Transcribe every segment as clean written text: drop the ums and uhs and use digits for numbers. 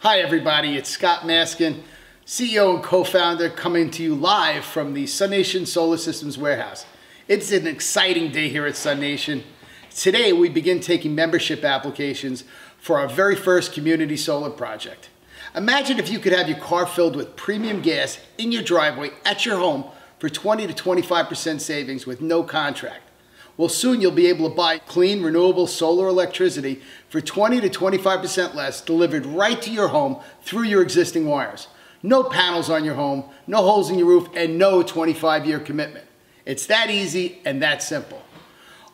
Hi everybody, it's Scott Maskin, CEO and co-founder, coming to you live from the SUNation Solar Systems warehouse. It's an exciting day here at SUNation. Today we begin taking membership applications for our very first community solar project. Imagine if you could have your car filled with premium gas in your driveway at your home for 20 to 25% savings with no contract. Well, soon you'll be able to buy clean, renewable solar electricity for 20 to 25% less, delivered right to your home through your existing wires. No panels on your home, no holes in your roof, and no 25-year commitment. It's that easy and that simple.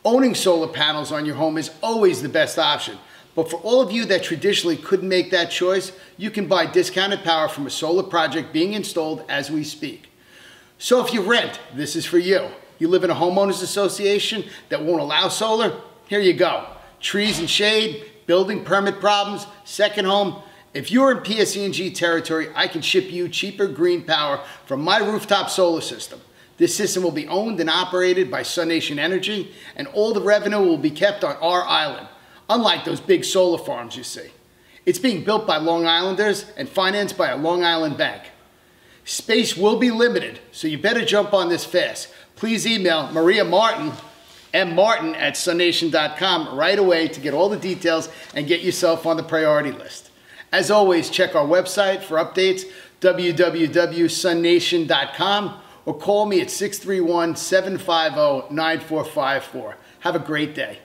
Owning solar panels on your home is always the best option, but for all of you that traditionally couldn't make that choice, you can buy discounted power from a solar project being installed as we speak. So if you rent, this is for you. You live in a homeowners association that won't allow solar? Here you go. Trees and shade, building permit problems, second home. If you're in PSE&G territory, I can ship you cheaper green power from my rooftop solar system. This system will be owned and operated by SUNation Energy, and all the revenue will be kept on our island, unlike those big solar farms you see. It's being built by Long Islanders and financed by a Long Island bank. Space will be limited, so you better jump on this fast. Please email Maria Martin, mmartin@sunation.com right away to get all the details and get yourself on the priority list. As always, check our website for updates, www.sunnation.com, or call me at 631-750-9454. Have a great day.